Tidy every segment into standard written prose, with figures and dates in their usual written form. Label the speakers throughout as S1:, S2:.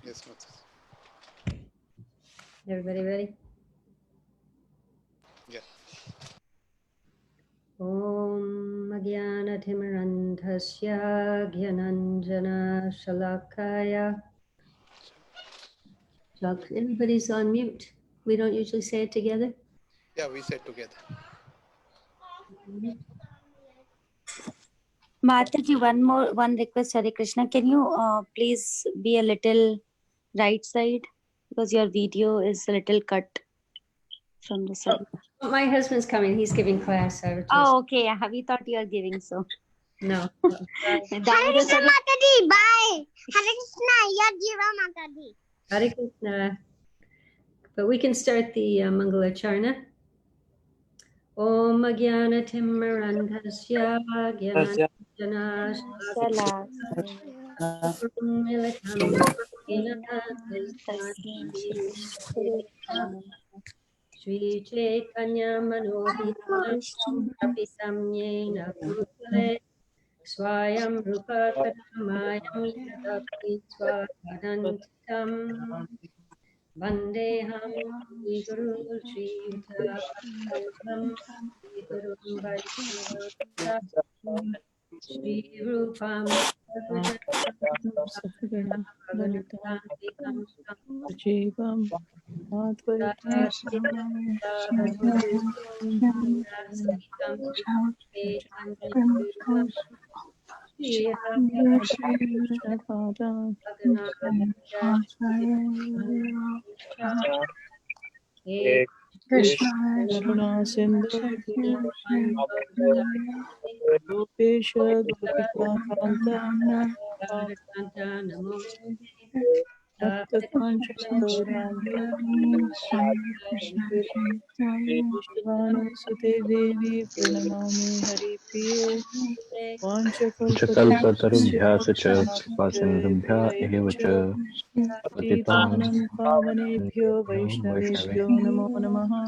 S1: Yes, Mother.
S2: Everybody ready?
S1: Yeah.
S2: Om Agyanatimirandhasya Gyananjana Shalakaya. Everybody's on mute. We don't usually say it together.
S1: Yeah, we said together.
S3: Mataji, one request, Hare Krishna. Can you please be a little right side? Because your video is a little cut from the side.
S2: Oh, my husband's coming. He's giving class. So
S3: Oh, okay. We thought you were giving so.
S2: no.
S4: Hare Krishna Mataji, bye. Hare Krishna, Yajiva Mataji.
S2: Hare Krishna. But we can start the Mangala Charna. Om Agyanatimirandhasya Gyananjana Shalakaya. Shri Chaitanya Manohidam Kapitam Yena Bhutale Swayam Rupa Kadamayam Yadapti Swadantam Vandeham Shri Guru Shri Yutam Shri Gurum Vaishnava Shri Rupam
S5: Krishna
S6: Kalpatarubhyas cha Kripasindubhya eva cha Patitanam Vaishnavebhyo Namo Namaha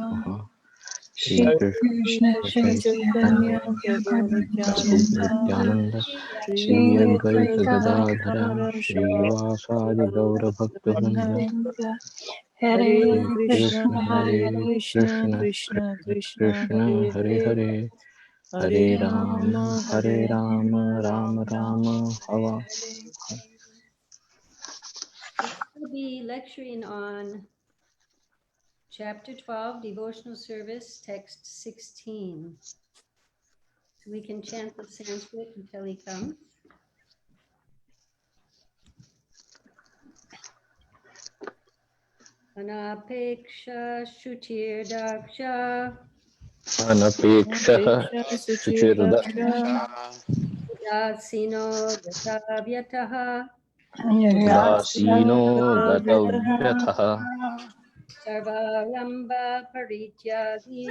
S6: Shri Krishna Chaitanya Prabhu Nityananda Shri Advaita Gadadhara Shri Vasadi Gaura Bhaktivinoda
S5: Hare
S6: Krishna
S5: Hare
S6: Krishna
S5: Krishna
S6: Krishna Hare Hare Hare Rama Hare Rama Rama Rama Hava.
S2: We'll be lecturing on Chapter 12, Devotional Service, Text 16. So we can chant the Sanskrit until he comes. Anapeksha Shuchir Daksha
S6: Anapeksha Suchirdaksha
S2: Udasino Gatavyataha
S6: Udasino Gatavyatha
S2: Sarvaramba Parityagi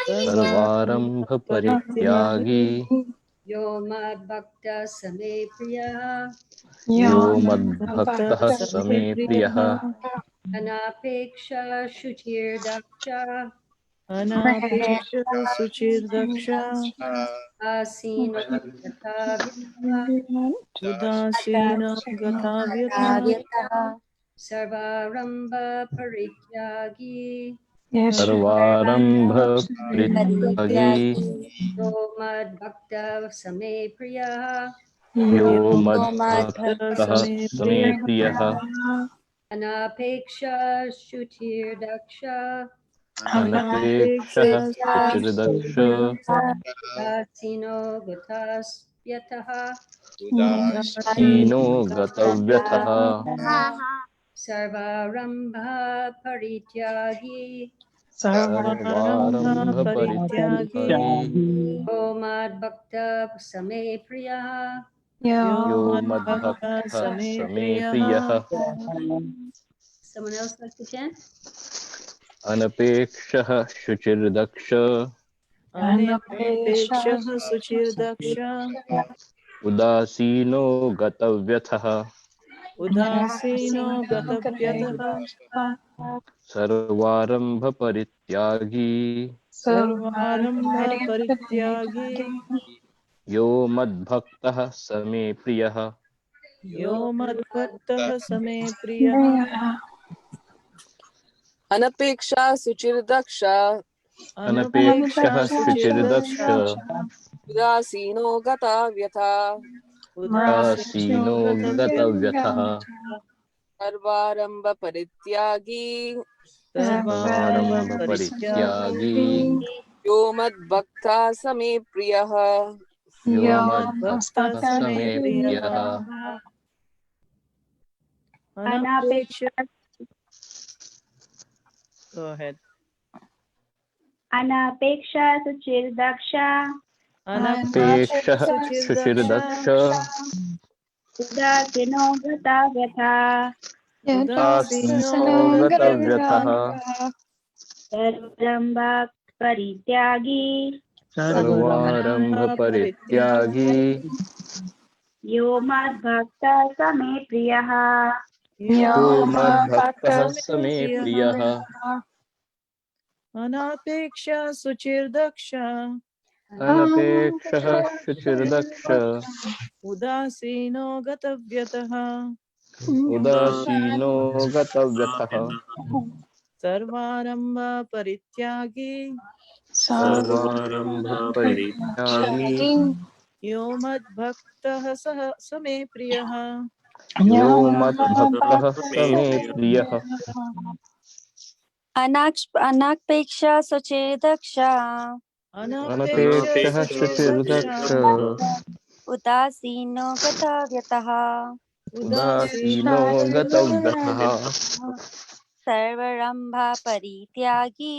S6: Sarvarambha Parityagi
S2: Yo Mad Bhakta Same Priya
S6: Yo Madbhaktaha Same Priyaha
S2: Anapeksha Shuchir Daksha
S5: Anapeksha Suchirdaksha
S2: Asino Gatavyataha
S5: Udasina Gatavyata
S2: Sarvaramba Parityagi
S6: Sarvarambha Parityagi
S2: Yo Mad Bhakta Same Priya
S6: Yo Madbhaktaha Same Priyaha
S2: Anapeksha Shuchir Daksha
S6: Anapeksha Suchirdaksha
S2: Asino Gatavyataha
S6: Udasino Gatavyatha
S2: Sarvarambha Parityagi
S6: Sarvarambha Parityagi
S2: Yo Mad Bhakta Same Priya
S6: Yo Madbhaktaha Same Priyaha
S2: Someone else like to chant?
S6: Anapeksha Shuchirdaksha
S5: Anapeksha Suchirdaksha
S6: Udasino Gatavyatha
S5: Udasino Gatavyatha
S6: Sarvarambha Parityagi
S5: Sarvarambha Parityagi
S6: Yo Madbhaktaha Same Priyaha
S5: यो मद्भक्तः स मे प्रियः
S7: अनपेक्षा सुचिर्दक्ष
S6: अनपेक्षः शुचिर्दक्ष
S7: उदासीनो गता व्यथा
S6: उदासीनो गतव्यथः
S7: सर्वारंभ परित्यागी
S6: सर्वारम्भ परित्यागी
S7: यो मद्भक्ता स मे प्रियः
S6: यो मद्भक्तः स मे प्रियः
S5: अनपेक्षा Go ahead.
S4: अनपेक्षा सुचिर्दक्ष
S6: अनपेक्षः शुचिर्दक्ष
S4: उदासीनो गता व्यथा
S6: उदासीनो गतव्यथः
S4: सर्वारम्भ परित्यागी
S6: सर्वारम्भ परित्यागी
S4: यो मद्भक्तः स मे प्रियः
S6: यो मद्भक्तः स मे प्रियः
S5: अनपेक्षा सुचिर्दक्ष
S6: अनपेक्षः शुचिर्दक्ष
S5: उदासीनो गतव्यतः
S6: उदासीनो गतव्यथः
S5: सर्वारंभ परित्यागी
S6: सर्वारम्भ परित्यागी
S5: यो मद्भक्तः स मे प्रियः
S6: यो मद्भक्तः स मे प्रियः
S3: अनापेक्षा सुचिर्दक्ष
S6: अनपेक्षः शुचिर्दक्ष
S3: उदासीनो गतव्यतः
S6: उदासीनो गतव्यथः
S3: सर्वारम्भ परित्यागी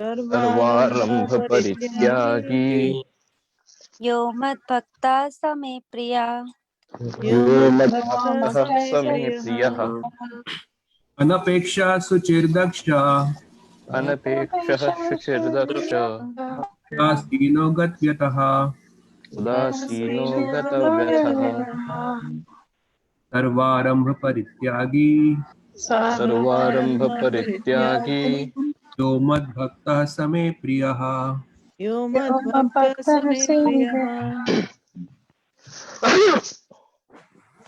S6: सर्वारम्भ परित्यागी
S3: यो मद्भक्तः स मे प्रियः
S6: यो मद्भक्तः स मे प्रियः
S8: अनपेक्षा सुचिर्दक्ष
S6: अनपेक्षः शुचिर्दक्ष
S8: उदासीनो गतव्यतः
S6: उदासीनो गतव्यथः
S8: सर्वारंभ परित्यागी
S6: सर्वारम्भ परित्यागी
S8: यो मद्भक्तः स मे प्रियः
S5: यो मद्भक्तः स मे प्रियः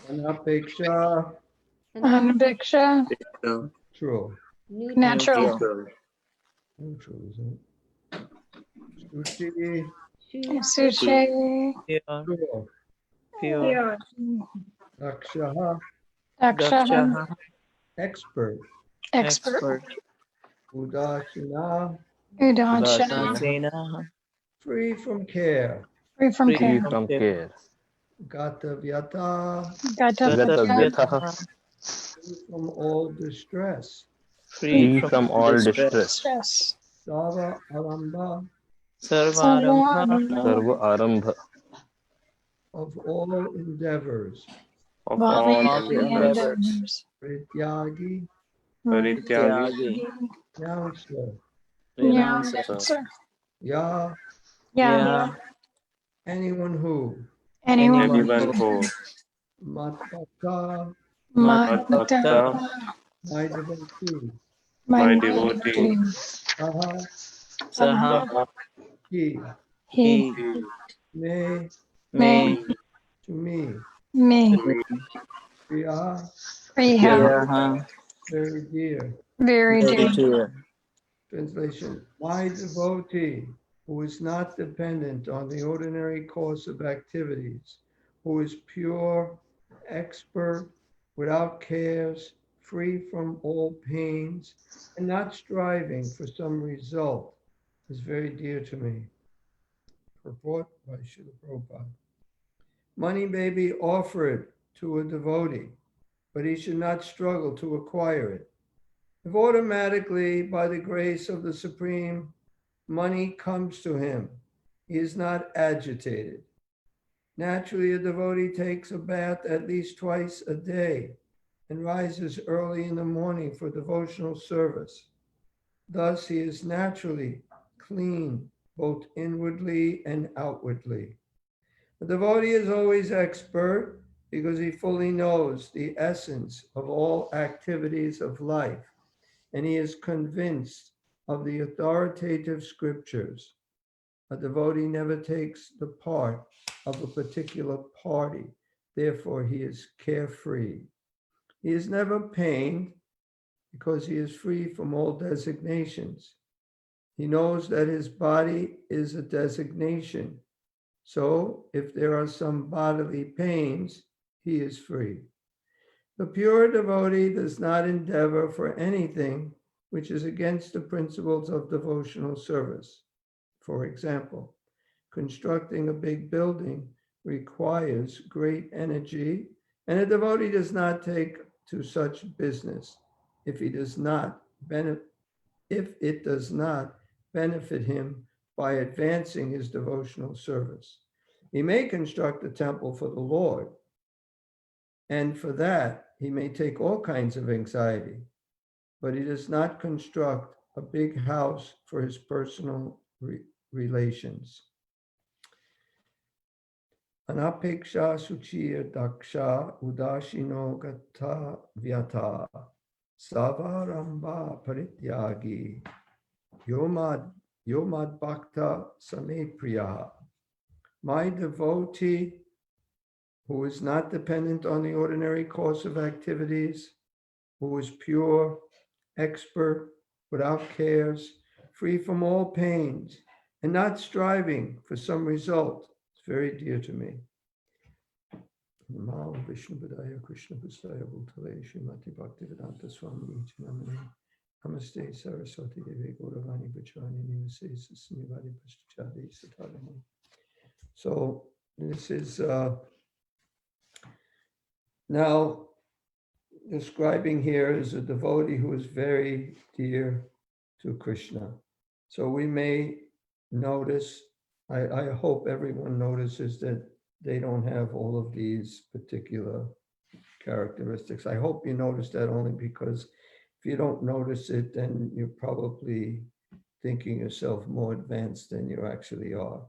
S1: Anapeksha. True.
S2: Neutral.
S1: Neutral, isn't it?
S2: Suchi.
S5: Pure.
S1: True.
S5: Pure.
S1: Dakshaha.
S5: Dakshaha.
S1: Expert.
S5: Expert.
S1: Udashina.
S5: Udasina.
S1: Free from care.
S6: free from care
S1: Gatavyata.
S6: gatavyatah
S1: Free from all distress.
S6: free from all distress
S1: Sava aramba.
S5: Sarvarambha.
S6: sarva arambha
S1: Of all endeavors.
S6: of all endeavors
S1: Prityagi.
S5: Parityagi.
S1: Counselor.
S5: Renouncer.
S1: Ya.
S5: Yeah.
S1: Anyone who.
S5: Anyone who.
S1: Matpaka.
S5: Bhakta.
S1: My devotee.
S5: My devotee.
S1: Saha.
S5: Saha.
S1: He.
S5: He.
S1: May. To me. Priya.
S5: Priyaha.
S1: Very dear.
S5: Very dear.
S1: Translation. My devotee, who is not dependent on the ordinary course of activities, who is pure, expert, without cares, free from all pains, and not striving for some result, is very dear to me. Purport by Srila Prabhupada. Money may be offered to a devotee, but he should not struggle to acquire it. If automatically, by the grace of the Supreme, money comes to him, he is not agitated. Naturally, a devotee takes a bath at least twice a day and rises early in the morning for devotional service. Thus, he is naturally clean, both inwardly and outwardly. The devotee is always expert because he fully knows the essence of all activities of life, and he is convinced of the authoritative scriptures. A devotee never takes the part of a particular party. therefore he is carefree. He is never pained because he is free from all designations. He knows that his body is a designation. So if there are some bodily pains, he is free. The pure devotee does not endeavor for anything which is against the principles of devotional service. For example, constructing a big building requires great energy, and a devotee does not take to such business if it does not benefit him by advancing his devotional service. He may construct a temple for the Lord, and for that he may take all kinds of anxiety, but he does not construct a big house for his personal relations. Anapeksha suchir daksha udashino gata vyata savaramba parityagi yomad bhakta same priya. My devotee, who is not dependent on the ordinary course of activities, who is pure, expert, without cares, free from all pains, and not striving for some result, is very dear to me. Namo Vishnu Padaya Krishna Pasaya Bhutale Srimati Bhaktivedanta Swami Namane Namaste Saraswati Devi Gauravani Bachani Nivase Sasnivadi Pashchadi Satadani. So this is now describing here is a devotee who is very dear to Krishna. So we may notice, I hope everyone notices that they don't have all of these particular characteristics. I hope you notice that only because if you don't notice it, then you're probably thinking yourself more advanced than you actually are.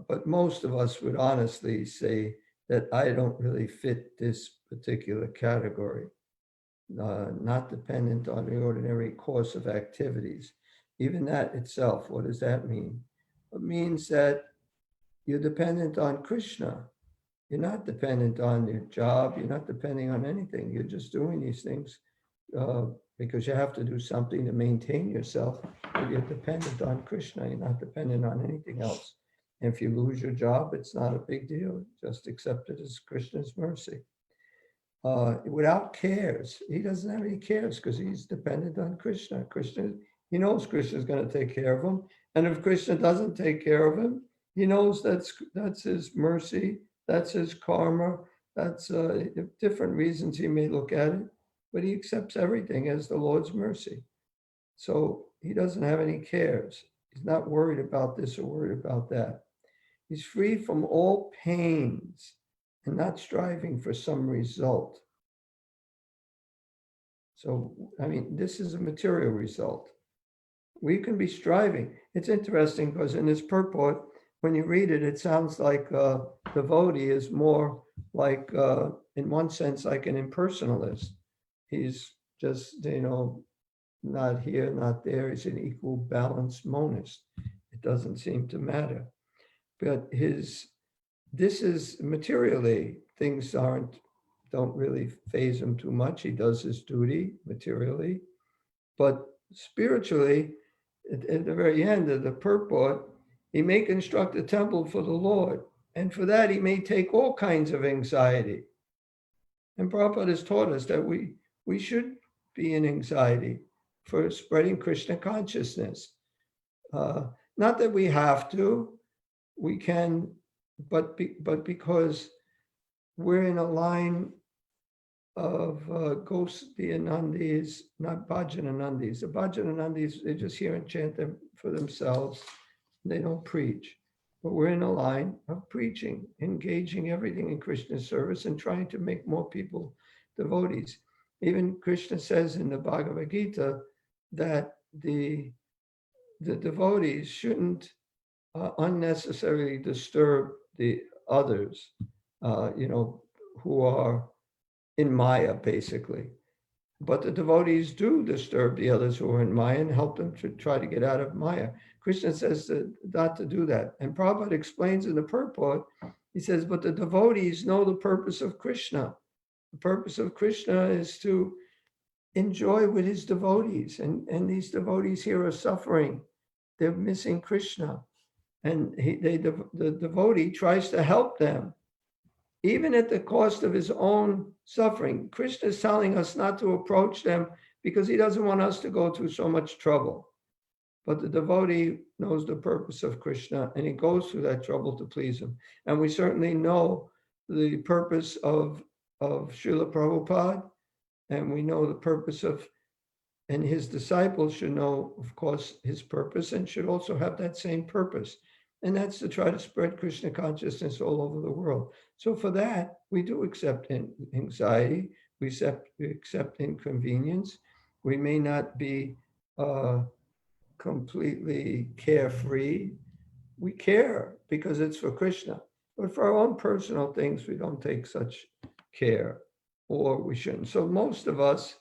S1: But most of us would honestly say that I don't really fit this particular category, not dependent on the ordinary course of activities. Even that itself, what does that mean? It means that you're dependent on Krishna. You're not dependent on your job. You're not depending on anything. You're just doing these things because you have to do something to maintain yourself. But you're dependent on Krishna. You're not dependent on anything else. And if you lose your job, it's not a big deal. Just accept it as Krishna's mercy. Without cares. He doesn't have any cares because he's dependent on Krishna. Krishna, he knows Krishna's going to take care of him. And if Krishna doesn't take care of him, he knows that's his mercy, that's his karma, that's different reasons he may look at it, but he accepts everything as the Lord's mercy. So he doesn't have any cares. He's not worried about this or worried about that. He's free from all pains and not striving for some result. So, I mean, this is a material result. We can be striving. It's interesting because in this purport, when you read it, it sounds like devotee is more like, in one sense, like an impersonalist. He's just, not here, not there. He's an equal balanced monist. It doesn't seem to matter. But this is materially, things don't really faze him too much. He does his duty materially. But spiritually, at the very end of the purport, he may construct a temple for the Lord. And for that, he may take all kinds of anxiety. And Prabhupada has taught us that we should be in anxiety for spreading Krishna consciousness. Not that we have to, we can, but because we're in a line of Gosdianandis, not Bhajananandis. The Bhajananandis, they just hear and chant them for themselves. They don't preach. But we're in a line of preaching, engaging everything in Krishna's service and trying to make more people devotees. Even Krishna says in the Bhagavad Gita that the devotees shouldn't unnecessarily disturb the others, who are in Maya, basically. But the devotees do disturb the others who are in Maya and help them to try to get out of Maya. Krishna says not to do that. And Prabhupada explains in the purport He says, but the devotees know the purpose of Krishna. The purpose of Krishna is to enjoy with his devotees. And these devotees here are suffering. They're missing Krishna. And the devotee tries to help them, even at the cost of his own suffering. Krishna is telling us not to approach them because he doesn't want us to go through so much trouble. But the devotee knows the purpose of Krishna, and he goes through that trouble to please him. And we certainly know the purpose of Srila Prabhupada, and we know the purpose of, and his disciples should know, of course, his purpose and should also have that same purpose. And that's to try to spread Krishna consciousness all over the world. So for that, we do accept anxiety, we accept inconvenience. We may not be completely carefree. We care because it's for Krishna. But for our own personal things, we don't take such care, or we shouldn't. So most of us,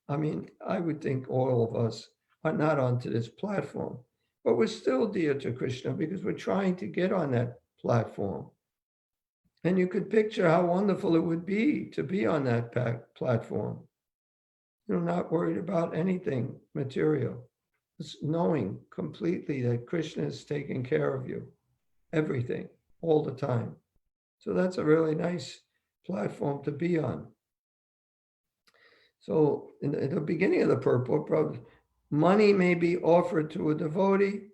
S1: I mean, I would think all of us are not onto this platform, but we're still dear to Krishna because we're trying to get on that platform. And you could picture how wonderful it would be to be on that platform. You're not worried about anything material. It's knowing completely that Krishna is taking care of you, everything, all the time. So that's a really nice platform to be on. So in the beginning of the purport, money may be offered to a devotee,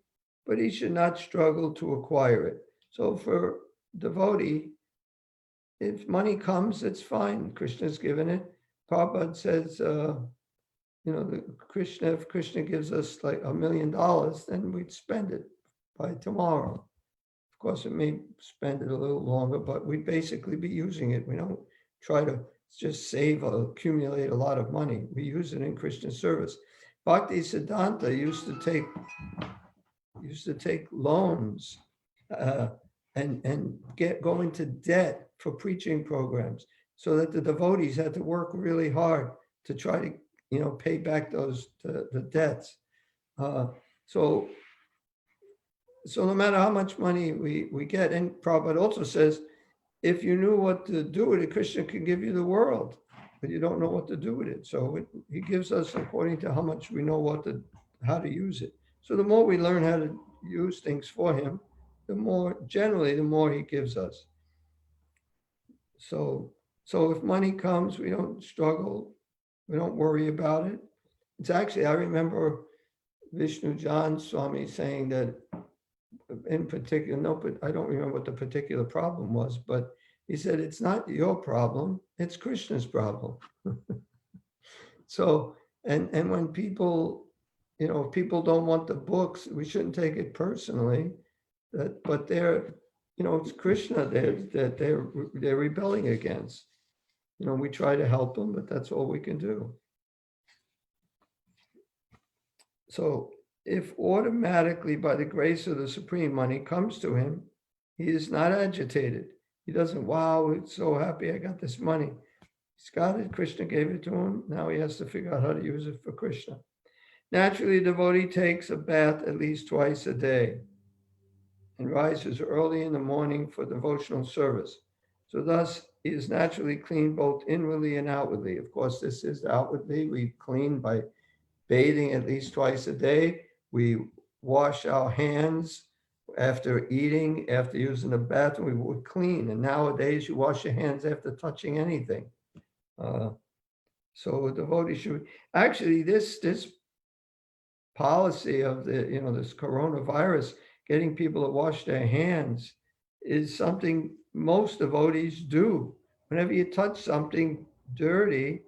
S1: but he should not struggle to acquire it. So for devotee, if money comes, it's fine. Krishna's given it. Prabhupada says, if Krishna gives us like $1 million, then we'd spend it by tomorrow. Of course, it may spend it a little longer, but we'd basically be using it. We don't try to just save or accumulate a lot of money. We use it in Krishna service. Bhakti Siddhanta used to take loans and go into debt for preaching programs, so that the devotees had to work really hard to try to pay back the debts. So no matter how much money we get, and Prabhupada also says, if you knew what to do with it, Krishna could give you the world, but you don't know what to do with it. So he gives us according to how much we know how to use it. So the more we learn how to use things for him, the more he gives us. So if money comes, we don't struggle, we don't worry about it. It's actually, I remember Vishnu Jan Swami saying that in particular, but I don't remember what the particular problem was, but he said, it's not your problem, it's Krishna's problem. So, and when people, if people don't want the books, we shouldn't take it personally, but it's Krishna that they're rebelling against. We try to help them, but that's all we can do. So if automatically, by the grace of the Supreme, money comes to him, he is not agitated. He doesn't, wow, it's so happy I got this money. He's got it, Krishna gave it to him. Now he has to figure out how to use it for Krishna. Naturally, the devotee takes a bath at least twice a day and rises early in the morning for devotional service. So thus, he is naturally clean both inwardly and outwardly. Of course, this is outwardly. We clean by bathing at least twice a day. We wash our hands after eating, after using the bathroom, we would clean. And nowadays, you wash your hands after touching anything. So a devotee should, actually, this policy of this coronavirus, getting people to wash their hands, is something most devotees do. Whenever you touch something dirty,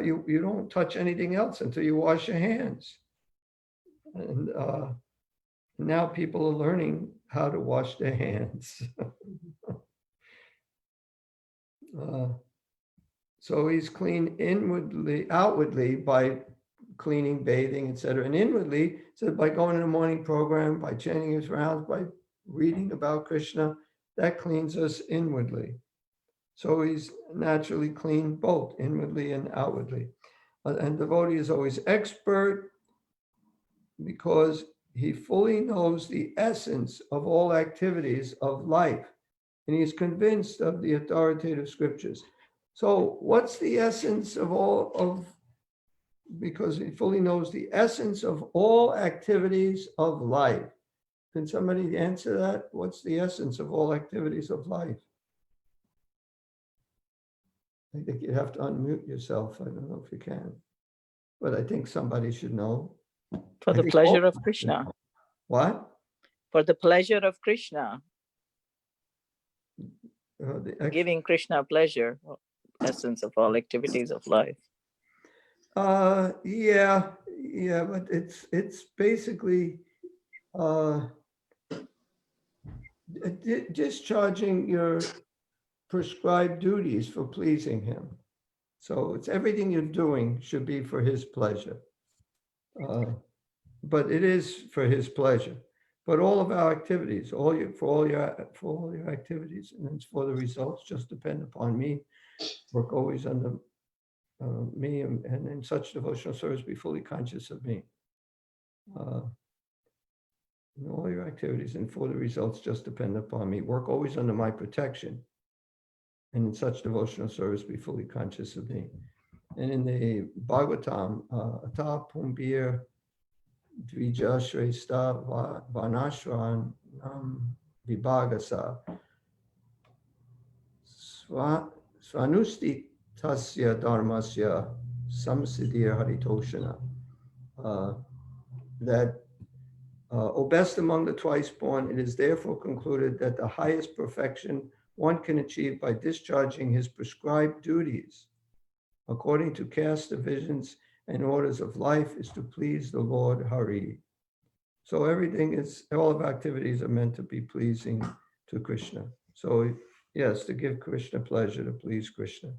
S1: you don't touch anything else until you wash your hands. And now people are learning how to wash their hands. So he's clean outwardly by cleaning, bathing, etc. And inwardly, so by going to a morning program, by chanting his rounds, by reading about Krishna, that cleans us inwardly. So he's naturally clean both inwardly and outwardly. And devotee is always expert because he fully knows the essence of all activities of life, and he is convinced of the authoritative scriptures. So what's the essence of all of, because he fully knows the essence of all activities of life. Can somebody answer that? What's the essence of all activities of life? I think you have to unmute yourself. I don't know if you can, but I think somebody should know.
S5: For
S1: I
S5: the
S1: think
S5: pleasure
S1: all
S5: of Krishna.
S1: What?
S5: For the pleasure of Krishna.
S1: The
S5: Giving Krishna pleasure, essence of all activities of life.
S1: Yeah, but it's basically discharging your prescribed duties for pleasing him. So it's everything you're doing should be for his pleasure. But it is for his pleasure. But all of our activities, for all your activities, and it's for the results, just depend upon me. Work always under me, and in such devotional service, be fully conscious of me. In all your activities and for the results, just depend upon me. Work always under my protection, and in such devotional service, be fully conscious of me. And in the Bhagavatam, Ata Pumbir Dvija Shrestha Vanashran Vibhagasa Swanusti Tasya Dharmasya Samsiddhya Haritoshana. That, O best among the twice born, it is therefore concluded that the highest perfection one can achieve by discharging his prescribed duties according to caste divisions and orders of life is to please the Lord Hari. So everything is, all of activities are meant to be pleasing to Krishna. So yes, to give Krishna pleasure, to please Krishna.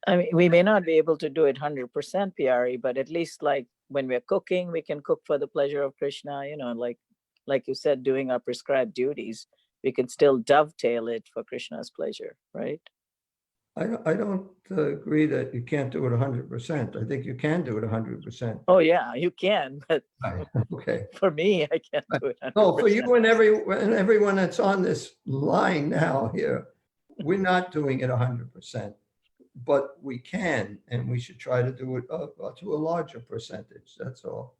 S5: I mean, we may not be able to do it 100%, Pyari, but at least like when we're cooking, we can cook for the pleasure of Krishna, you know, like you said, doing our prescribed duties, we can still dovetail it for Krishna's pleasure, right?
S1: I don't agree that you can't do it 100%. I think you can do it 100%.
S5: Oh yeah, you can, but
S1: Okay.
S5: for me, I can't do it 100%.
S1: No, for you and everyone that's on this line now here, we're not doing it 100%, but we can, and we should try to do it to a larger percentage. That's all.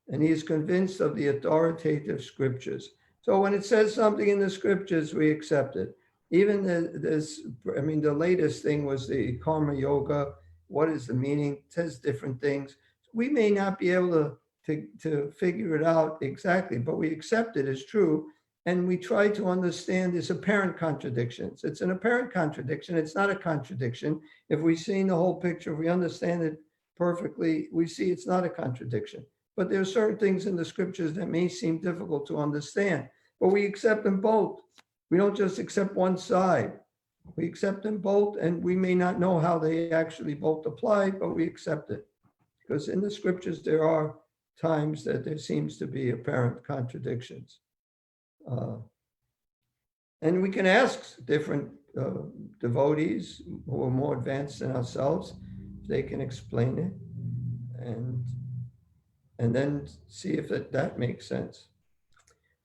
S1: And he is convinced of the authoritative scriptures. So when it says something in the scriptures, we accept it. Even the latest thing was the karma yoga. What is the meaning? It says different things. We may not be able to figure it out exactly, but we accept it as true. And we try to understand these apparent contradictions. It's an apparent contradiction. It's not a contradiction. If we've seen the whole picture, if we understand it perfectly, we see it's not a contradiction. But there are certain things in the scriptures that may seem difficult to understand, but we accept them both. We don't just accept one side. We accept them both, and we may not know how they actually both apply, but we accept it. Because in the scriptures, there are times that there seems to be apparent contradictions. And we can ask different devotees who are more advanced than ourselves if they can explain it, and then see if that makes sense.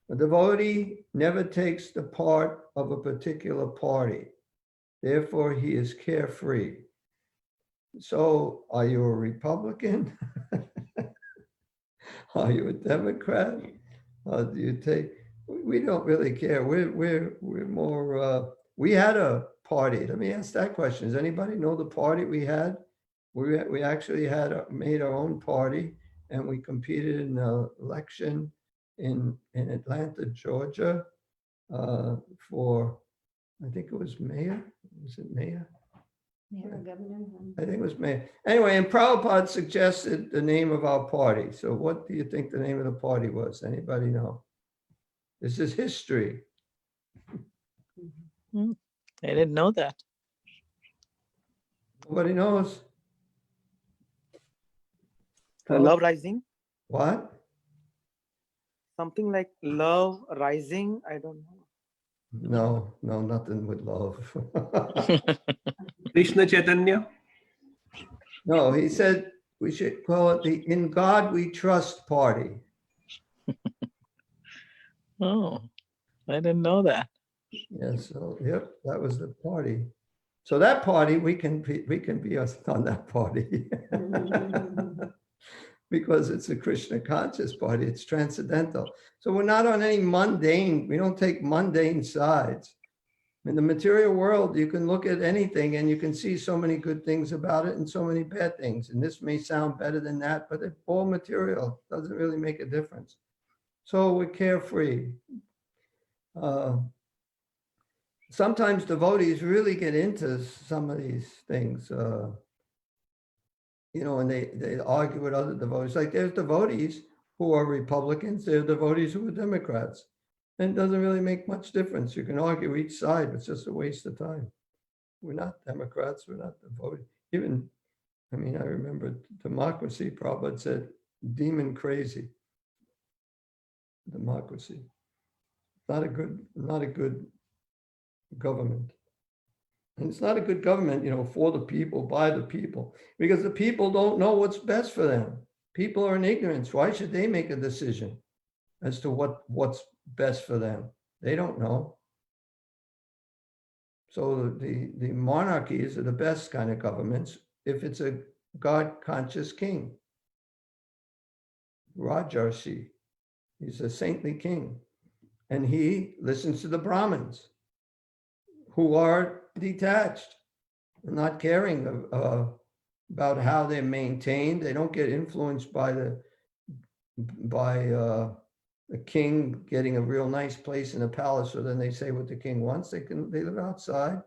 S1: A devotee never takes the part of a particular party. Therefore, he is carefree. So, are you a Republican? Are you a Democrat? Do you take? We don't really care. We're more. We had a party. Let me ask that question. Does anybody know the party we had? We actually made our own party, and we competed in an election in Atlanta, Georgia, for, I think it was mayor. Was it mayor?
S2: Mayor or governor?
S1: I think it was mayor. Anyway, and Prabhupada suggested the name of our party. So what do you think the name of the party was? Anybody know? This is history.
S5: I didn't know that.
S1: Nobody knows.
S9: Love Rising?
S1: What?
S9: Something like Love Rising? I don't know.
S1: No, nothing with love.
S8: Krishna Chaitanya.
S1: No, he said we should call it the In God We Trust Party.
S5: Oh, I didn't know that.
S1: Yeah, so, yep, that was the party. So that party, we can be us on that party. Because it's a Krishna conscious party, it's transcendental. So we're not on any mundane, we don't take mundane sides. In the material world, you can look at anything and you can see so many good things about it and so many bad things. And this may sound better than that, but it's all material, doesn't really make a difference. So we're carefree. Sometimes devotees really get into some of these things, you know, and they argue with other devotees. Like there's devotees who are Republicans, there are devotees who are Democrats. And it doesn't really make much difference. You can argue each side, it's just a waste of time. We're not Democrats, we're not devotees. Even, I mean, I remember democracy, Prabhupada said, demon crazy. Democracy. Not a good government. And it's not a good government, you know, for the people, by the people, because the people don't know what's best for them. People are in ignorance. Why should they make a decision as to what's best for them? They don't know. So the monarchies are the best kind of governments if it's a God-conscious king. Rajarshi, he's a saintly king. And he listens to the Brahmins who are detached, not caring about how they're maintained. They don't get influenced by the king getting a real nice place in a palace, so then they say what the king wants. They live outside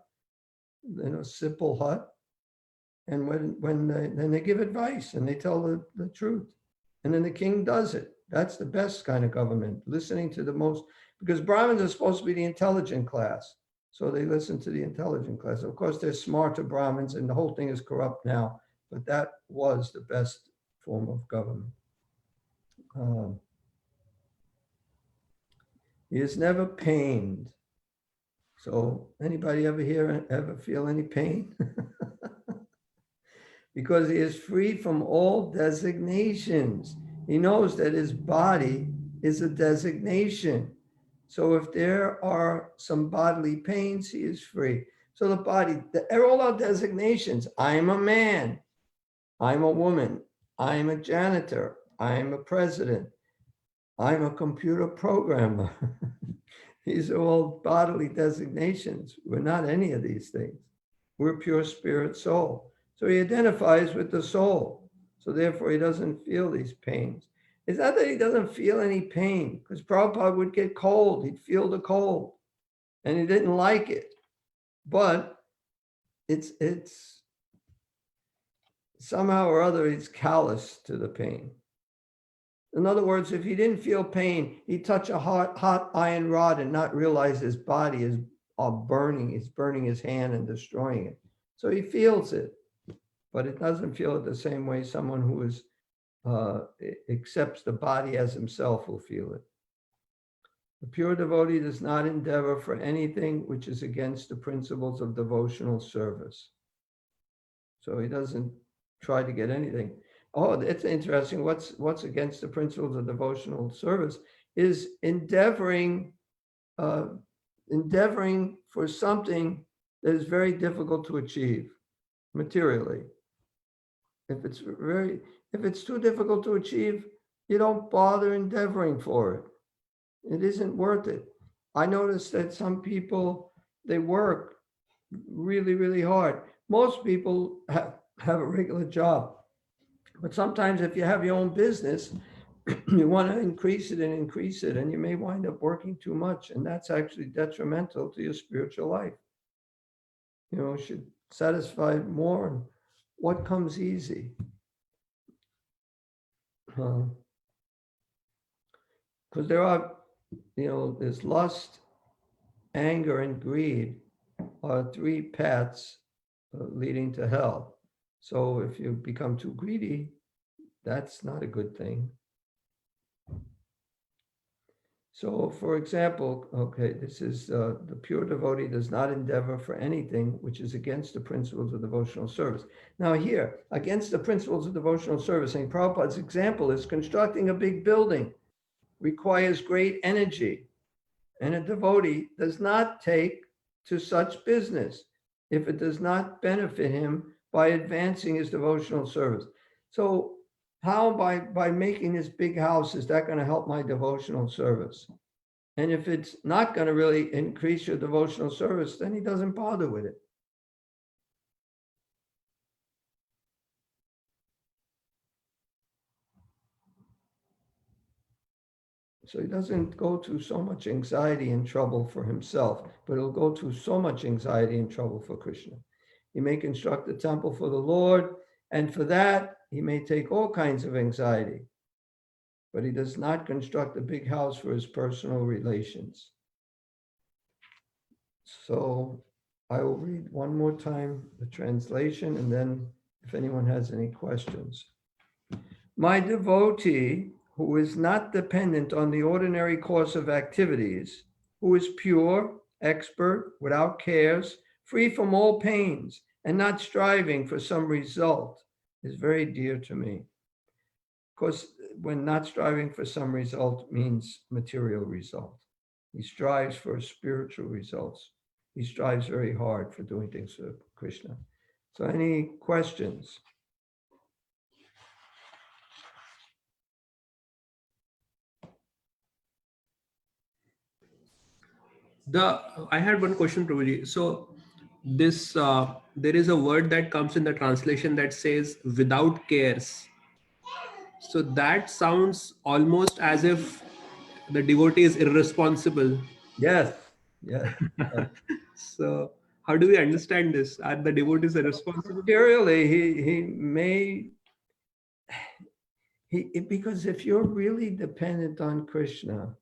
S1: in a simple hut, and then they give advice and they tell the truth, and then the king does it. That's the best kind of government, listening to the most, because Brahmins are supposed to be the intelligent class, so they listen to the intelligent class. Of course, they're smarter Brahmins, and the whole thing is corrupt now, but that was the best form of government. He is never pained. So anybody ever feel any pain? Because he is free from all designations. He knows that his body is a designation. So if there are some bodily pains, he is free. So the body, all our designations, I'm a man, I'm a woman, I'm a janitor, I'm a president, I'm a computer programmer. These are all bodily designations. We're not any of these things. We're pure spirit soul. So he identifies with the soul. So therefore he doesn't feel these pains. It's not that he doesn't feel any pain, because Prabhupada would get cold. He'd feel the cold and he didn't like it. But it's somehow or other, he's callous to the pain. In other words, if he didn't feel pain, he'd touch a hot iron rod and not realize his body is burning. It's burning his hand and destroying it. So he feels it, but it doesn't feel it the same way someone who is accepts the body as himself will feel it. The pure devotee does not endeavor for anything which is against the principles of devotional service. So he doesn't try to get anything. Oh, it's interesting. What's against the principles of devotional service is endeavoring for something that is very difficult to achieve materially. If it's too difficult to achieve, you don't bother endeavoring for it. It isn't worth it. I noticed that some people, they work really, really hard. Most people have a regular job. But sometimes if you have your own business, you want to increase it, and you may wind up working too much. And that's actually detrimental to your spiritual life. You know, you should satisfy more on what comes easy. Because there are, there's lust, anger, and greed are three paths leading to hell. So if you become too greedy, that's not a good thing. So for example, okay, this is the pure devotee does not endeavor for anything which is against the principles of devotional service. Now here, against the principles of devotional service, St. Prabhupada's example is constructing a big building requires great energy. And a devotee does not take to such business if it does not benefit him by advancing his devotional service. So how by making this big house, is that going to help my devotional service? And if it's not going to really increase your devotional service, then he doesn't bother with it. So he doesn't go through so much anxiety and trouble for himself, but he'll go through so much anxiety and trouble for Krishna. He may construct a temple for the Lord, and for that, he may take all kinds of anxiety, but he does not construct a big house for his personal relations. So I will read one more time the translation, and then if anyone has any questions. My devotee, who is not dependent on the ordinary course of activities, who is pure, expert, without cares, free from all pains, and not striving for some result, is very dear to me. Of course, when not striving for some result means material result. He strives for spiritual results. He strives very hard for doing things for Krishna. So any questions?
S8: I had one question, Prabhuji. So this there is a word that comes in the translation that says without cares. So that sounds almost as if the devotee is irresponsible.
S1: Yes. Yeah.
S8: So how do we understand this? Are the devotees irresponsible?
S1: Materially, he may, because if you're really dependent on Krishna,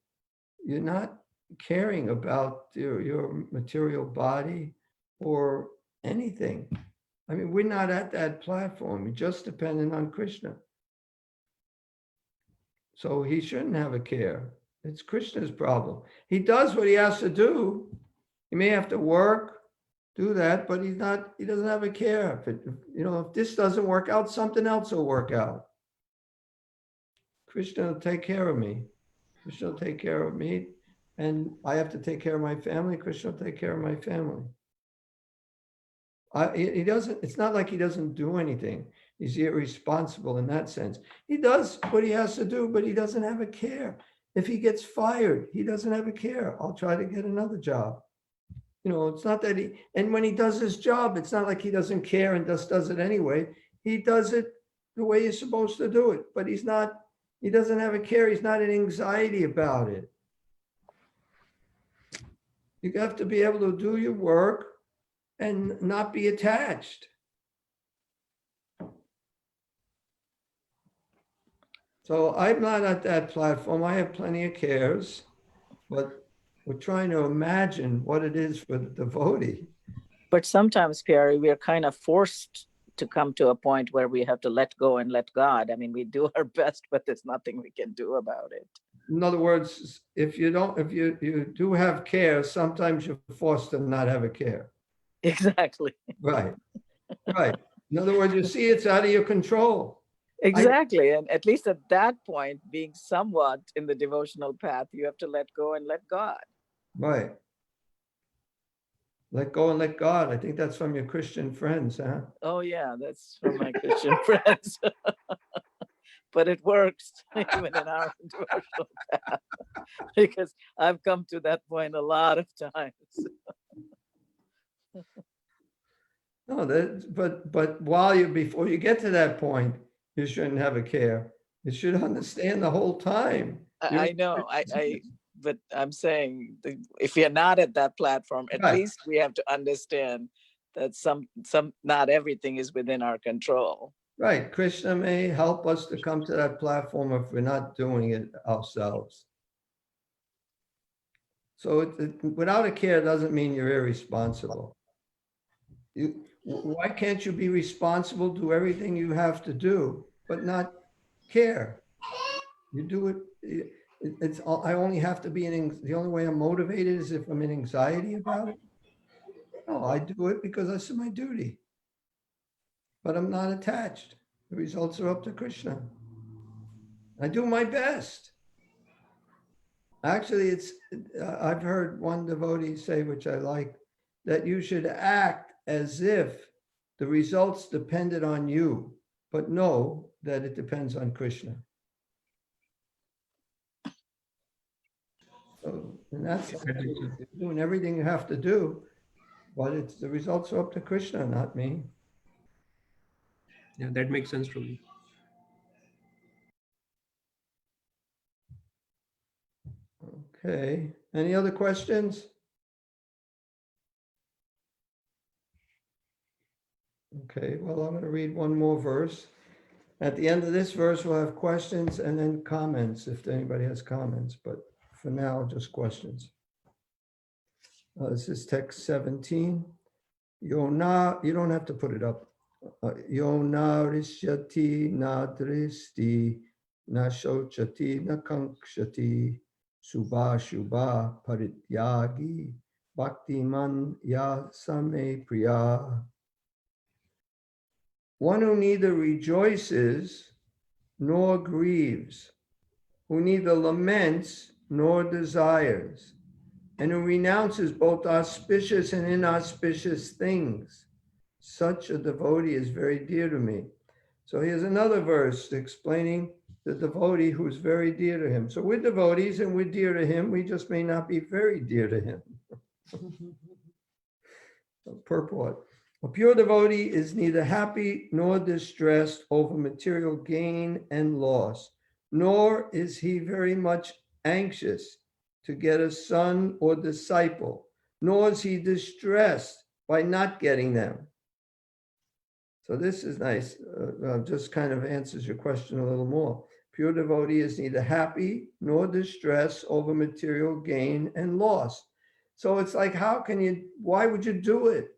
S1: you're not caring about your material body or anything. I mean, we're not at that platform. We're just dependent on Krishna. So he shouldn't have a care. It's Krishna's problem. He does what he has to do. He may have to work, do that, but he doesn't have a care. If this doesn't work out, something else will work out. Krishna will take care of me. Krishna will take care of me. And I have to take care of my family. Krishna will take care of my family. It's not like he doesn't do anything. He's irresponsible in that sense. He does what he has to do, but he doesn't have a care. If he gets fired, he doesn't have a care. I'll try to get another job. It's not that and when he does his job, it's not like he doesn't care and just does it anyway. He does it the way he's supposed to do it, but he doesn't have a care. He's not in anxiety about it. You have to be able to do your work and not be attached. So I'm not at that platform. I have plenty of cares, but we're trying to imagine what it is for the devotee.
S5: But sometimes, Pyari, we are kind of forced to come to a point where we have to let go and let God. I mean, we do our best, but there's nothing we can do about it.
S1: In other words, if you do have care, sometimes you're forced to not have a care.
S5: Exactly.
S1: Right. In other words, you see it's out of your control.
S5: Exactly. And at least at that point, being somewhat in the devotional path, you have to let go and let God.
S1: Right. Let go and let God. I think that's from your Christian friends, huh?
S5: Oh, yeah, that's from my Christian friends. But it works even in our devotional path, because I've come to that point a lot of times.
S1: No, but before you get to that point, you shouldn't have a care. You should understand the whole time.
S5: I know, but I'm saying if you're not at that platform, at least we have to understand that not everything is within our control.
S1: Right. Krishna may help us to come to that platform if we're not doing it ourselves. So without a care doesn't mean you're irresponsible. Why can't you be responsible, do everything you have to do, but not care? You do it. I only have to be the only way I'm motivated is if I'm in anxiety about it. No, I do it because that's my duty. But I'm not attached. The results are up to Krishna. I do my best. Actually, I've heard one devotee say, which I like, that you should act as if the results depended on you, but know that it depends on Krishna. So, and that's doing everything you have to do, but it's the results are up to Krishna, not me.
S8: Yeah, that makes sense, Prabhu.
S1: Okay, any other questions? Okay, well, I'm going to read one more verse. At the end of this verse, we'll have questions and then comments if anybody has comments, but for now, just questions. This is text 17. Yona, you don't have to put it up. Yona rishyati na dristi na shochati na kankshati subha shubha parityagi bhaktiman ya same priya. One who neither rejoices nor grieves, who neither laments nor desires, and who renounces both auspicious and inauspicious things. Such a devotee is very dear to me. So here's another verse explaining the devotee who's very dear to him. So we're devotees and we're dear to him. We just may not be very dear to him. Purport. A pure devotee is neither happy nor distressed over material gain and loss, nor is he very much anxious to get a son or disciple, nor is he distressed by not getting them. So this is nice, just kind of answers your question a little more. Pure devotee is neither happy nor distressed over material gain and loss. So it's like, why would you do it?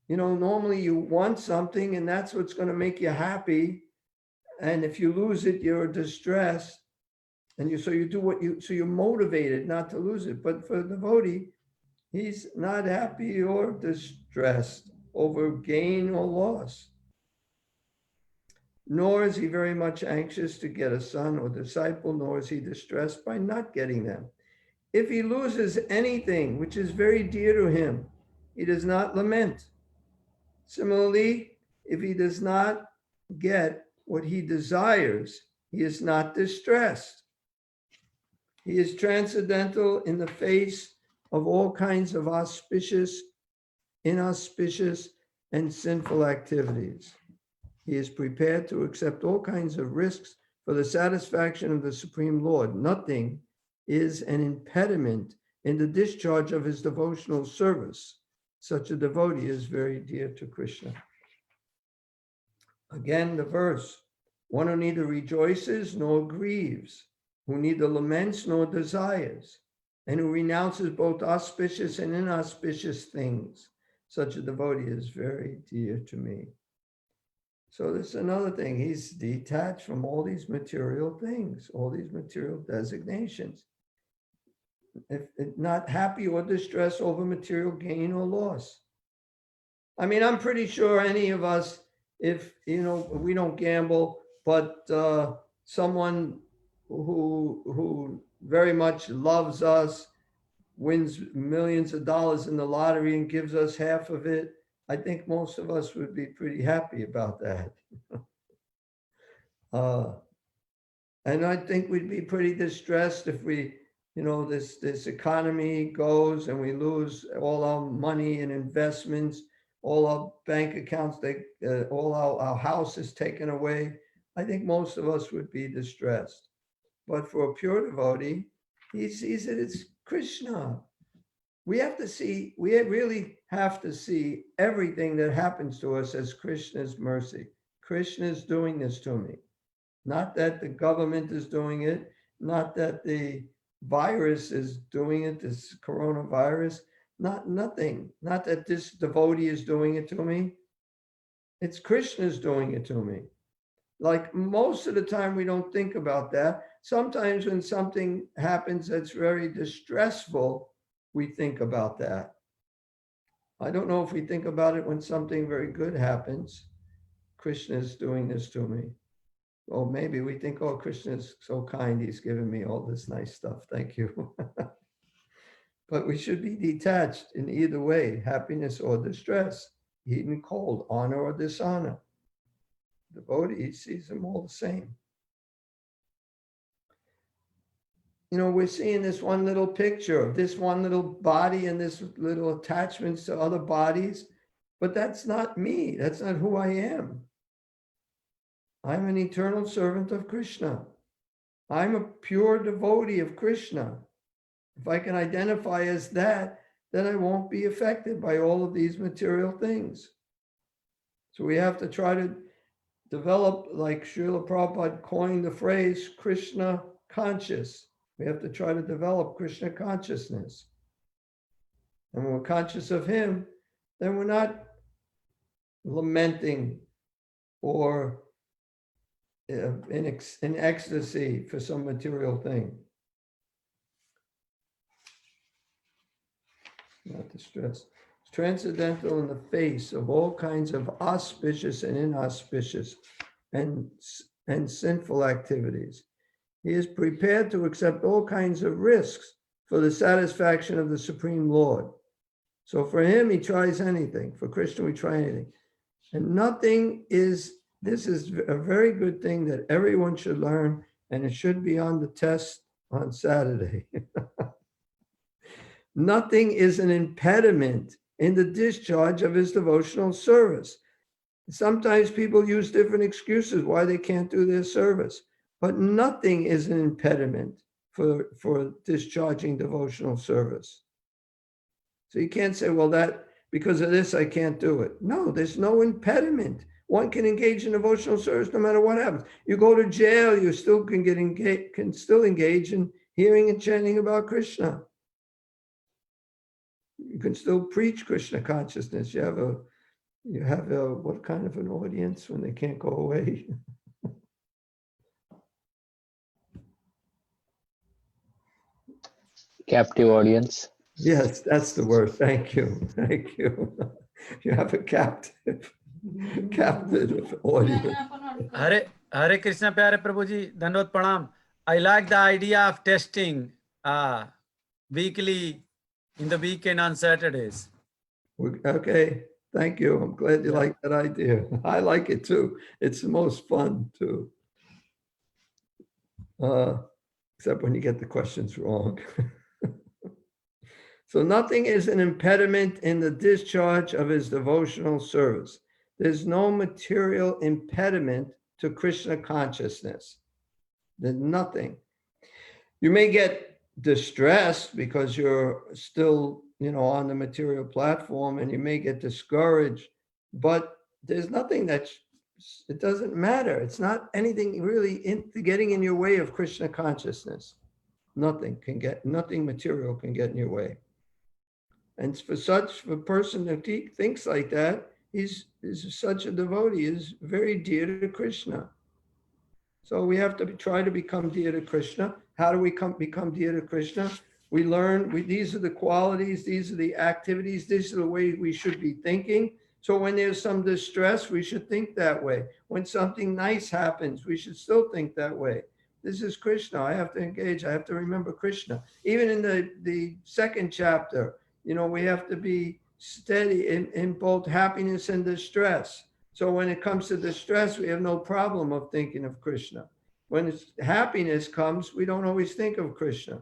S1: You know, normally you want something and that's what's going to make you happy. And if you lose it, you're distressed. And so you're motivated not to lose it. But for the devotee, he's not happy or distressed over gain or loss. Nor is he very much anxious to get a son or disciple, nor is he distressed by not getting them. If he loses anything which is very dear to him, he does not lament. Similarly, if he does not get what he desires, he is not distressed. He is transcendental in the face of all kinds of auspicious, inauspicious, and sinful activities. He is prepared to accept all kinds of risks for the satisfaction of the Supreme Lord. Nothing is an impediment in the discharge of his devotional service. Such a devotee is very dear to Krishna. Again, the verse, one who neither rejoices nor grieves, who neither laments nor desires, and who renounces both auspicious and inauspicious things. Such a devotee is very dear to me. So this is another thing. He's detached from all these material things, all these material designations. If not happy or distressed over material gain or loss. I mean, I'm pretty sure any of us, if, you know, we don't gamble, but someone who very much loves us, wins millions of dollars in the lottery and gives us half of it, I think most of us would be pretty happy about that. And I think we'd be pretty distressed if we, you know, this economy goes and we lose all our money and investments, all our bank accounts, all our house is taken away. I think most of us would be distressed. But for a pure devotee, he sees that it's Krishna. We really have to see everything that happens to us as Krishna's mercy. Krishna is doing this to me. Not that the government is doing it, not that the virus is doing it, this coronavirus, nothing. Not that this devotee is doing it to me. It's Krishna's doing it to me. Like most of the time we don't think about that. Sometimes when something happens that's very distressful, we think about that. I don't know if we think about it when something very good happens. Krishna is doing this to me. Or maybe we think, oh, Krishna is so kind, he's given me all this nice stuff. Thank you. But we should be detached in either way, happiness or distress, heat and cold, honor or dishonor. The devotee sees them all the same. You know, we're seeing this one little picture of this one little body and this little attachments to other bodies, but that's not me. That's not who I am. I'm an eternal servant of Krishna. I'm a pure devotee of Krishna. If I can identify as that, then I won't be affected by all of these material things. So we have to try to develop, like Srila Prabhupada coined the phrase, Krishna conscious. We have to try to develop Krishna consciousness. And when we're conscious of him, then we're not lamenting or in ecstasy for some material thing. Not distress. It's transcendental in the face of all kinds of auspicious and inauspicious and sinful activities. He is prepared to accept all kinds of risks for the satisfaction of the Supreme Lord. So for him, he tries anything. For Krishna, we try anything. And this is a very good thing that everyone should learn, and it should be on the test on Saturday. Nothing is an impediment in the discharge of his devotional service. Sometimes people use different excuses why they can't do their service, but nothing is an impediment for discharging devotional service. So you can't say, well, that because of this, I can't do it. No, there's no impediment. One can engage in devotional service no matter what happens. You go to jail, you still can still engage in hearing and chanting about Krishna. You can still preach Krishna consciousness. You have a what kind of an audience when they can't go away?
S6: Captive audience.
S1: Yes, that's the word. Thank you. Thank you. You have a captive audience.
S10: Hare Krishna, Pyare Prabhuji, Dandavat Pranam. I like the idea of testing weekly in the weekend on Saturdays.
S1: Okay, thank you. I'm glad you like that idea. I like it too. It's the most fun too. Except when you get the questions wrong. So nothing is an impediment in the discharge of his devotional service. There's no material impediment to Krishna consciousness. There's nothing. You may get distressed because you're still, on the material platform, and you may get discouraged, but there's nothing it doesn't matter. It's not anything really getting in your way of Krishna consciousness. Nothing material can get in your way. And for a person who thinks like that, is such a devotee, is very dear to Krishna. So we have to try to become dear to Krishna. How do we become dear to Krishna? We learn, these are the qualities, these are the activities, these are the way we should be thinking. So when there's some distress, we should think that way. When something nice happens, we should still think that way. This is Krishna. I have to engage. I have to remember Krishna. Even in the second chapter, we have to be steady in both happiness and distress. So when it comes to distress, we have no problem of thinking of Krishna. When happiness comes, we don't always think of Krishna.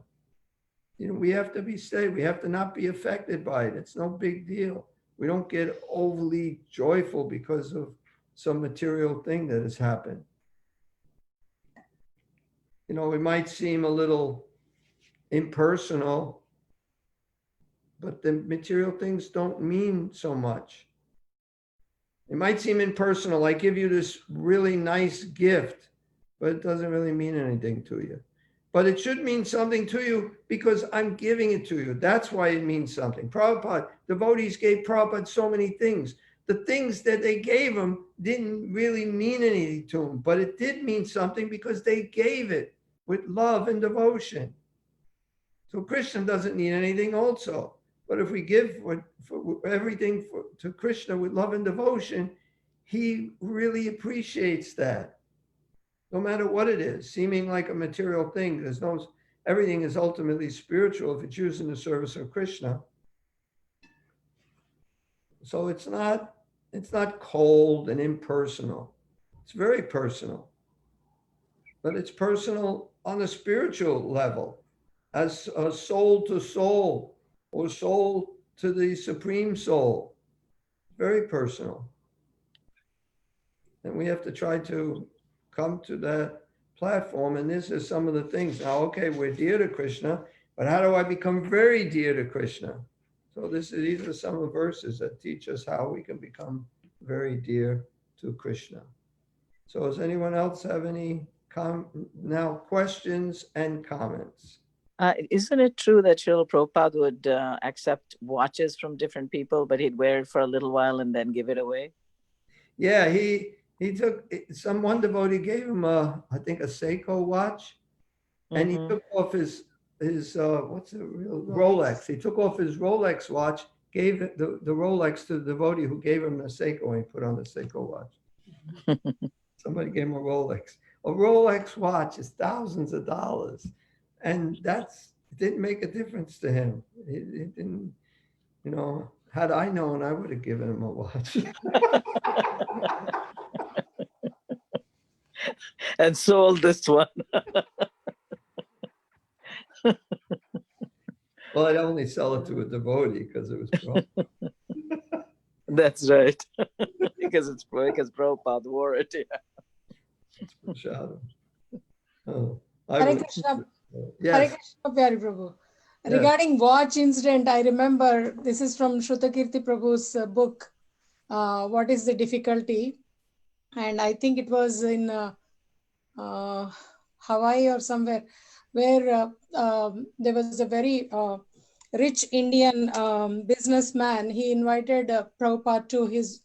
S1: We have to be steady. We have to not be affected by it. It's no big deal. We don't get overly joyful because of some material thing that has happened. It might seem a little impersonal, but the material things don't mean so much. It might seem impersonal. I give you this really nice gift, but it doesn't really mean anything to you. But it should mean something to you because I'm giving it to you. That's why it means something. Prabhupada, devotees gave Prabhupada so many things. The things that they gave him didn't really mean anything to him, but it did mean something because they gave it with love and devotion. So Krishna doesn't need anything also. But if we give for everything to Krishna with love and devotion, he really appreciates that. no matter what it is, seeming like a material thing. There's no, everything is ultimately spiritual if it's used in the service of Krishna. So it's not cold and impersonal. It's very personal, but it's personal on a spiritual level, as a soul to soul, or soul to the supreme soul. Very personal. And we have to try to come to that platform. And this is some of the things. Now, okay, we're dear to Krishna, but how do I become very dear to Krishna? So these are some of the verses that teach us how we can become very dear to Krishna. So does anyone else have any now questions and comments?
S5: Isn't it true that Srila Prabhupada would accept watches from different people, but he'd wear it for a little while and then give it away?
S1: Yeah, he took, one devotee gave him I think a Seiko watch, and he took off his what's it, Rolex. He took off his Rolex watch, gave the Rolex to the devotee who gave him the Seiko, and he put on the Seiko watch. Somebody gave him a Rolex. A Rolex watch is thousands of dollars, and it didn't make a difference to him. It didn't, you know. Had I known, I would have given him a watch.
S5: And sold this one.
S1: Well, I'd only sell it to a devotee because it was Prabhupada.
S5: That's right. because Prabhupada wore it. Yeah.
S1: Oh,
S11: Hare Krishna.
S1: yes.
S11: Hare Krishna, Pyari Prabhu.
S1: Yes.
S11: Regarding watch incident, I remember this is from Shrutakirti Prabhu's book, What is the Difficulty? And I think it was in Hawaii or somewhere, where there was a very rich Indian businessman. He invited Prabhupada to his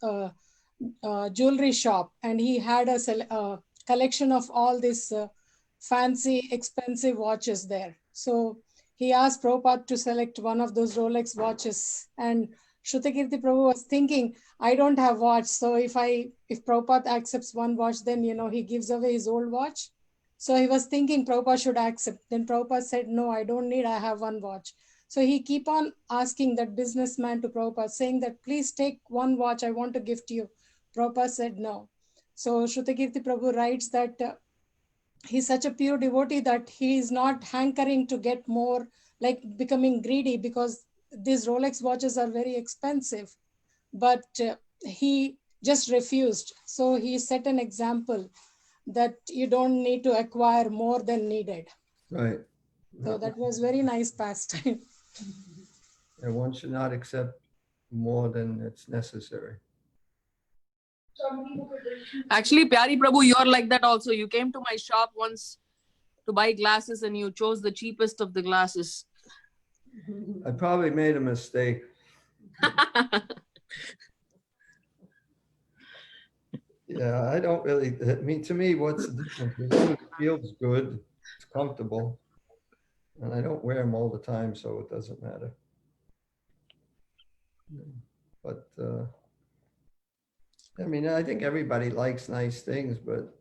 S11: jewelry shop, and he had a collection of all these fancy, expensive watches there. So he asked Prabhupada to select one of those Rolex watches, and Shrutakirti Prabhu was thinking, I don't have watch, so if Prabhupada accepts one watch, then he gives away his old watch. So he was thinking Prabhupada should accept. Then Prabhupada said, no, I don't need, I have one watch. So he keep on asking that businessman to Prabhupada, saying that please take one watch, I want to gift you. Prabhupada said no. So Shrutakirti Prabhu writes that he's such a pure devotee that he is not hankering to get more, like becoming greedy, because these Rolex watches are very expensive. But he just refused. So he set an example that you don't need to acquire more than needed.
S1: Right.
S11: So that was very nice pastime.
S1: And one should not accept more than it's necessary.
S7: Actually, Pyari Prabhu, you're like that also. You came to my shop once to buy glasses and you chose the cheapest of the glasses.
S1: I probably made a mistake. Yeah, I don't really, to me, what's the difference? As long as it feels good, it's comfortable. And I don't wear them all the time, so it doesn't matter. But, I mean, I think everybody likes nice things, but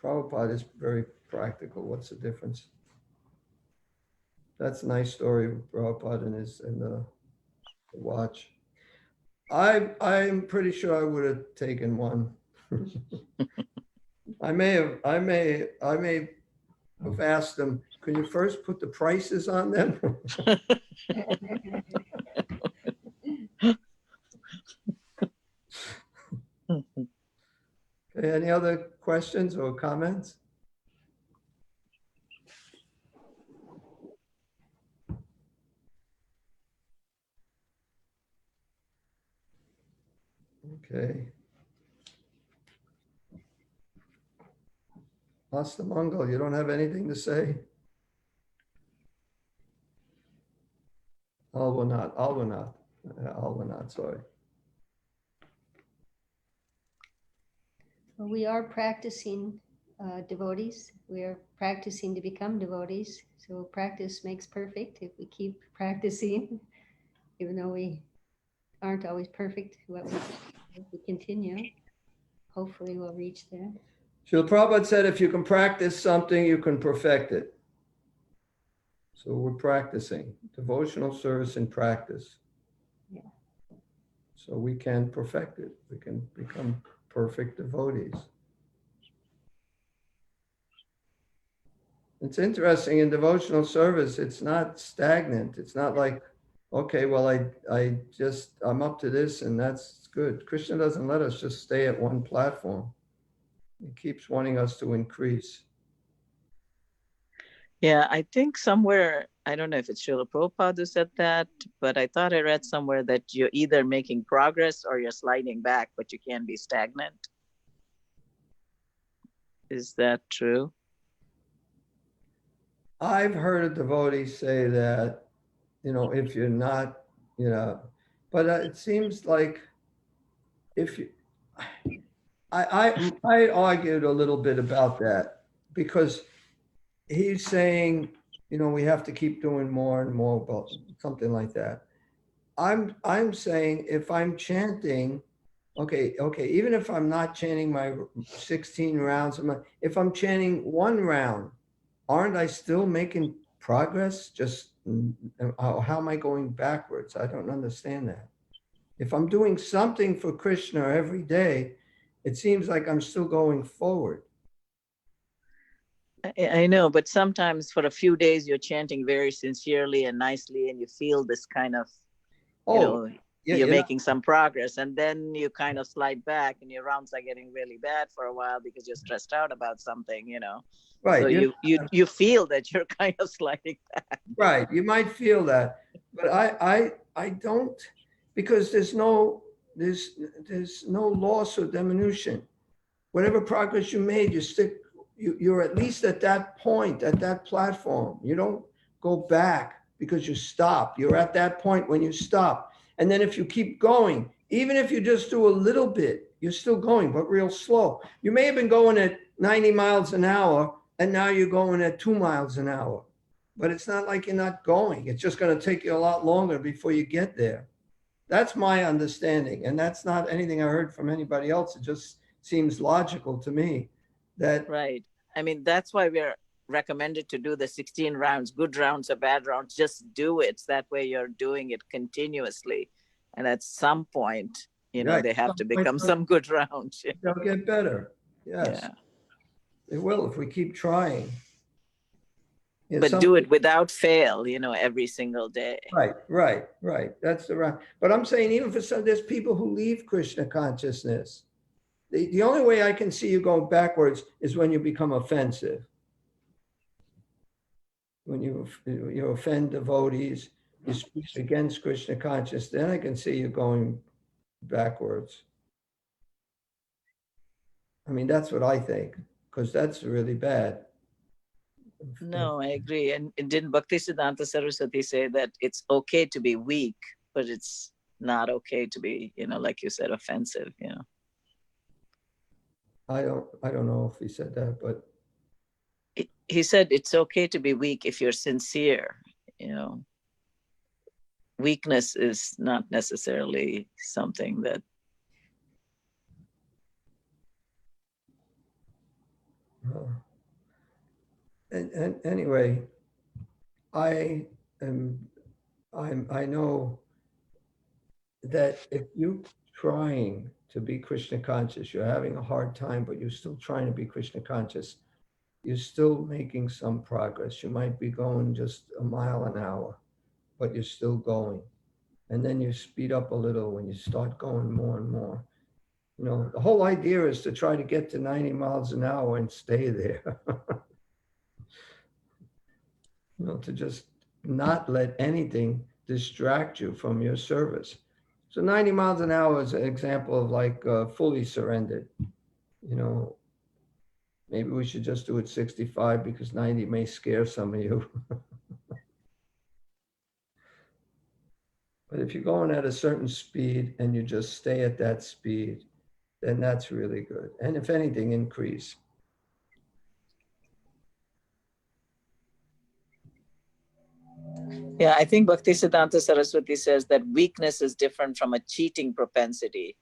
S1: Prabhupada is very practical. What's the difference? That's a nice story with Prabhupada and the watch. I'm pretty sure I would have taken one. I may have asked them, can you first put the prices on them? Okay, any other questions or comments? Okay. Master Mangal, you don't have anything to say? Alvanat, sorry.
S2: Well, we are practicing devotees. We are practicing to become devotees. So practice makes perfect. If we keep practicing, even though we aren't always perfect, if we continue, hopefully we'll reach there.
S1: Srila Prabhupada said, if you can practice something, you can perfect it. So we're practicing devotional service in practice.
S2: Yeah.
S1: So we can perfect it. We can become perfect devotees. It's interesting in devotional service, it's not stagnant. It's not like, okay, well, I'm up to this and that's good. Krishna doesn't let us just stay at one platform. He keeps wanting us to increase.
S5: Yeah, I think somewhere, I don't know if it's Srila Prabhupada who said that, but I thought I read somewhere that you're either making progress or you're sliding back, but you can't be stagnant. Is that true?
S1: I've heard a devotee say that, if you're not, but it seems like if you, I argued a little bit about that because he's saying, we have to keep doing more and more, but something like that. I'm saying if I'm chanting, okay, even if I'm not chanting my 16 rounds, if I'm chanting one round, aren't I still making progress? Just how am I going backwards? I don't understand that. If I'm doing something for Krishna every day, it seems like I'm still going forward.
S5: I know, but sometimes for a few days you're chanting very sincerely and nicely, and you feel this kind of, you're making some progress, and then you kind of slide back, and your rounds are getting really bad for a while because you're stressed out about something,
S1: Right.
S5: So you feel that you're kind of sliding back.
S1: Right. You might feel that, but I don't, because there's no loss or diminution. Whatever progress you made, you're at least at that point, at that platform. You don't go back because you stop. You're at that point when you stop. And then if you keep going, even if you just do a little bit, you're still going, but real slow. You may have been going at 90 miles an hour, and now you're going at 2 miles an hour. But it's not like you're not going. It's just going to take you a lot longer before you get there. That's my understanding. And that's not anything I heard from anybody else. It just seems logical to me that.
S5: Right. I mean, that's why we're recommended to do the 16 rounds, good rounds or bad rounds. Just do it. That way you're doing it continuously. And at some point,
S1: Right.
S5: they have to become some good rounds.
S1: They'll get better. Yes. Yeah. They will if we keep trying.
S5: But do it without fail, every single day.
S1: Right. That's the right. But I'm saying even for some, there's people who leave Krishna consciousness. The only way I can see you going backwards is when you become offensive. When you offend devotees, you speak against Krishna consciousness, then I can see you going backwards. I mean, that's what I think, because that's really bad.
S5: No, I agree. And didn't Bhaktisiddhanta Saraswati say that it's okay to be weak, but it's not okay to be, like you said, offensive,
S1: I don't know if he said that, but
S5: he said it's okay to be weak if you're sincere. Weakness is not necessarily something that.
S1: And anyway, I know that if you're trying to be Krishna conscious, you're having a hard time, but you're still trying to be Krishna conscious, you're still making some progress. You might be going just a mile an hour, but you're still going. And then you speed up a little when you start going more and more. The whole idea is to try to get to 90 miles an hour and stay there. To just not let anything distract you from your service. So 90 miles an hour is an example of like fully surrendered. Maybe we should just do it 65 because 90 may scare some of you. But if you're going at a certain speed and you just stay at that speed, then that's really good. And if anything, increase.
S5: Yeah, I think Bhaktisiddhanta Saraswati says that weakness is different from a cheating propensity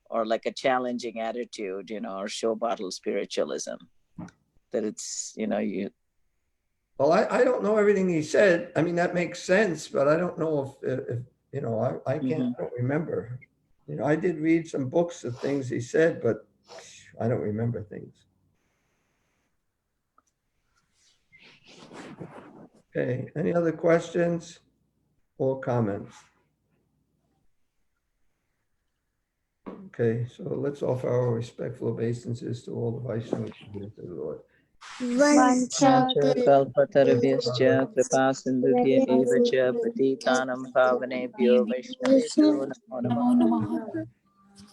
S5: or like a challenging attitude, or show bottle spiritualism. That it's, you.
S1: Well, I don't know everything he said. I mean, that makes sense, but I don't know if I can't, I don't remember. I did read some books of things he said, but I don't remember things. Okay, any other questions or comments? Okay, so let's offer our respectful obeisances to all the Vaishnavas here to the Lord.
S5: Kalpatarubhyascha kripa sindhubhya eva cha patitanam pavanebhyo vaishnavebhyo namo namaha.